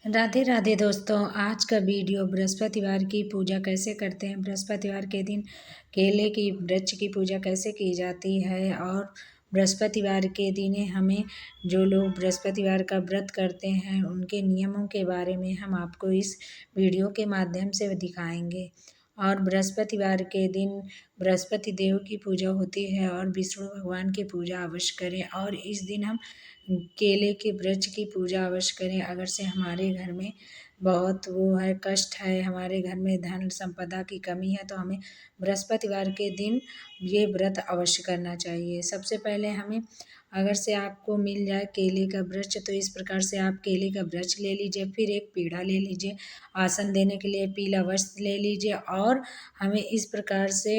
राधे राधे दोस्तों। आज का वीडियो बृहस्पतिवार की पूजा कैसे करते हैं, बृहस्पतिवार के दिन केले की वृक्ष की पूजा कैसे की जाती है और बृहस्पतिवार के दिन हमें जो लोग बृहस्पतिवार का व्रत करते हैं उनके नियमों के बारे में हम आपको इस वीडियो के माध्यम से दिखाएंगे। और बृहस्पतिवार के दिन बृहस्पति देव की पूजा होती है और विष्णु भगवान की पूजा अवश्य करें। और इस दिन हम केले के वृक्ष की पूजा अवश्य करें। अगर से हमारे घर में बहुत वो है कष्ट है, हमारे घर में धन संपदा की कमी है, तो हमें बृहस्पतिवार के दिन ये व्रत अवश्य करना चाहिए। सबसे पहले हमें अगर से आपको मिल जाए केले का वृक्ष तो इस प्रकार से आप केले का वृक्ष ले लीजिए। फिर एक पेड़ा ले लीजिए, आसन देने के लिए पीला वस्त्र ले लीजिए और हमें इस प्रकार से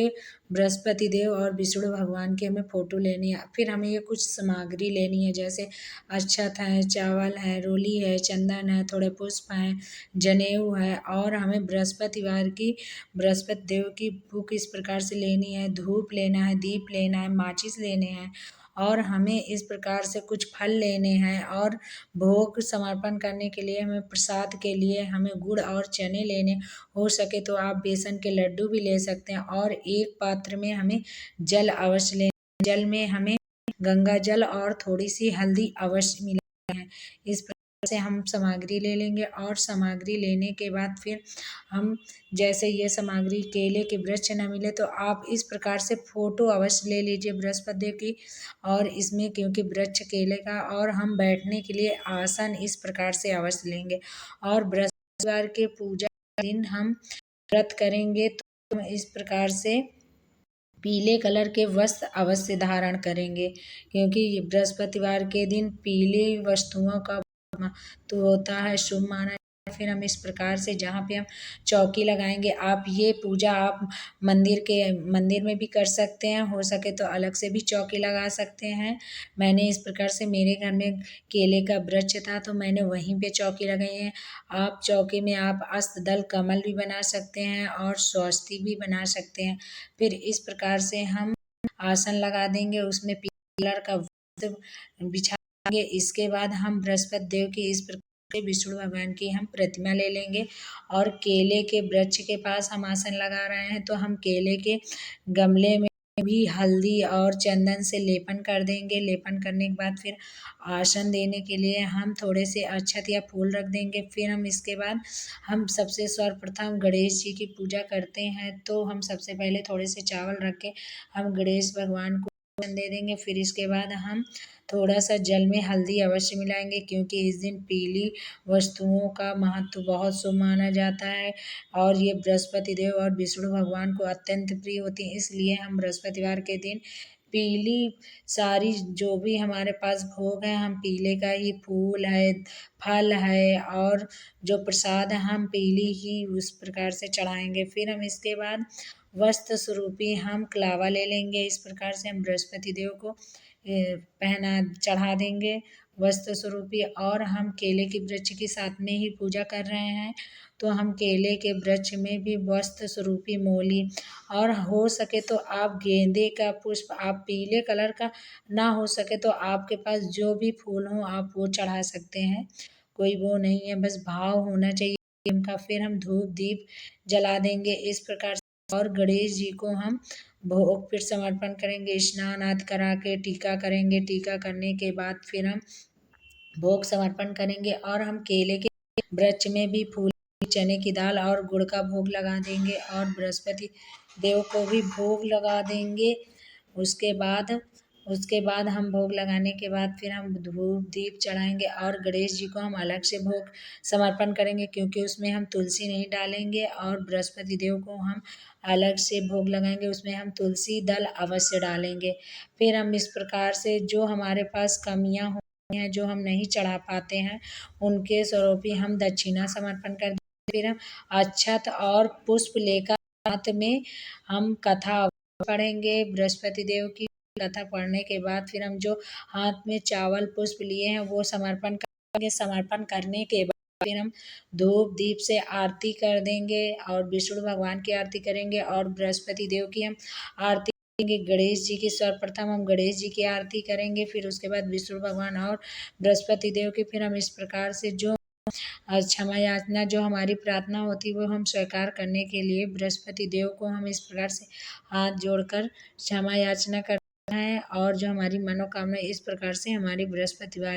बृहस्पति देव और विष्णु भगवान की हमें फ़ोटो लेनी है। फिर हमें ये कुछ सामग्री लेनी है, जैसे अक्षत है, चावल है, रोली है, चंदन है, थोड़े पुष्प हैं, जनेऊ है। और हमें बृहस्पतिवार की बृहस्पति देव की बुक इस प्रकार से लेनी है, धूप लेना है, दीप लेना है, माचिस लेने हैं और हमें इस प्रकार से कुछ फल लेने हैं। और भोग समर्पण करने के लिए हमें प्रसाद के लिए हमें गुड़ और चने लेने, हो सके तो आप बेसन के लड्डू भी ले सकते हैं। और एक पात्र में हमें जल अवश्य लेना, जल में हमें गंगा जल और थोड़ी सी हल्दी अवश्य मिलानी है। इस प्रकार से हम सामग्री ले लेंगे और सामग्री लेने के बाद फिर हम जैसे ये सामग्री केले के वृक्ष न मिले तो आप इस प्रकार से फ़ोटो अवश्य ले लीजिए बृहस्पति देव की। और इसमें क्योंकि वृक्ष केले का, और हम बैठने के लिए आसन इस प्रकार से अवश्य लेंगे। और बृहस्पतिवार के पूजा दिन हम व्रत करेंगे तो इस प्रकार से पीले कलर के वस्त्र अवश्य धारण करेंगे, क्योंकि बृहस्पतिवार के दिन पीले वस्तुओं का तो होता है शुभ माना। फिर हम इस प्रकार से जहाँ पे हम चौकी लगाएंगे, आप ये पूजा आप मंदिर में भी कर सकते हैं, हो सके तो अलग से भी चौकी लगा सकते हैं। मैंने इस प्रकार से मेरे घर में केले का वृक्ष था तो मैंने वहीं पे चौकी लगाई है। आप चौकी में आप अष्टदल कमल भी बना सकते हैं और स्वस्तिक भी बना सकते हैं। फिर इस प्रकार से हम आसन लगा देंगे, उसमें पीले कलर का वस्त्र बिछाएंगे। इसके बाद हम बृहस्पति देव की इस प्रकार से विष्णु भगवान की हम प्रतिमा ले लेंगे और केले के वृक्ष के पास हम आसन लगा रहे हैं तो हम केले के गमले में भी हल्दी और चंदन से लेपन कर देंगे। लेपन करने के बाद फिर आसन देने के लिए हम थोड़े से अक्षत या फूल रख देंगे। फिर हम इसके बाद हम सबसे सर्वप्रथम गणेश जी की पूजा करते हैं, तो हम सबसे पहले थोड़े से चावल रख के हम गणेश भगवान को दे देंगे। फिर इसके बाद हम थोड़ा सा जल में हल्दी अवश्य मिलाएंगे, क्योंकि इस दिन पीली वस्तुओं का महत्व बहुत शुभ माना जाता है और ये बृहस्पति देव और विष्णु भगवान को अत्यंत प्रिय होती है। इसलिए हम बृहस्पतिवार के दिन पीली सारी जो भी हमारे पास भोग है, हम पीले का ही फूल है, फल है और जो प्रसाद है हम पीली ही उस प्रकार से चढ़ाएंगे। फिर हम इसके बाद वस्त्र स्वरूपी हम कलावा ले लेंगे। इस प्रकार से हम बृहस्पति देव को पहना चढ़ा देंगे वस्त्र स्वरूपी। और हम केले के वृक्ष के साथ में ही पूजा कर रहे हैं तो हम केले के वृक्ष में भी वस्त्र स्वरूपी मोली, और हो सके तो आप गेंदे का पुष्प, आप पीले कलर का ना हो सके तो आपके पास जो भी फूल हो आप वो चढ़ा सकते हैं, कोई वो नहीं है, बस भाव होना चाहिए उनका। फिर हम धूप दीप जला देंगे इस प्रकार से। और गणेश जी को हम भोग फिर समर्पण करेंगे, स्नान आदि करा के टीका करेंगे। टीका करने के बाद फिर हम भोग समर्पण करेंगे और हम केले के वृक्ष में भी फूल, चने की दाल और गुड़ का भोग लगा देंगे और बृहस्पति देव को भी भोग लगा देंगे। उसके बाद हम भोग लगाने के बाद फिर हम धूप दीप चढ़ाएंगे और गणेश जी को हम अलग से भोग समर्पण करेंगे, क्योंकि उसमें हम तुलसी नहीं डालेंगे। और बृहस्पति देव को हम अलग से भोग लगाएंगे, उसमें हम तुलसी दल अवश्य डालेंगे। फिर हम इस प्रकार से जो हमारे पास कमियां होती हैं, जो हम नहीं चढ़ा पाते हैं, उनके स्वरूप ही हम दक्षिणा समर्पण कर देंगे। फिर हम अक्षत और पुष्प लेकर हाथ में हम कथा पढ़ेंगे बृहस्पति देव की। कथा पढ़ने के बाद फिर हम जो हाथ में चावल पुष्प लिए हैं वो समर्पण करेंगे। समर्पण करने के बाद फिर हम धूप दीप से आरती कर देंगे और विष्णु भगवान की आरती करेंगे और बृहस्पति देव की हम आरती करेंगे। गणेश जी की सर्वप्रथम हम गणेश जी की आरती करेंगे, फिर उसके बाद विष्णु भगवान और बृहस्पति देव की। फिर हम इस प्रकार से जो क्षमा याचना जो हमारी प्रार्थना होती है वो हम स्वीकार करने के लिए बृहस्पति देव को हम इस प्रकार से हाथ जोड़कर क्षमा याचना करते हैं और जो हमारी मनोकामना इस प्रकार से हमारी बृहस्पतिवार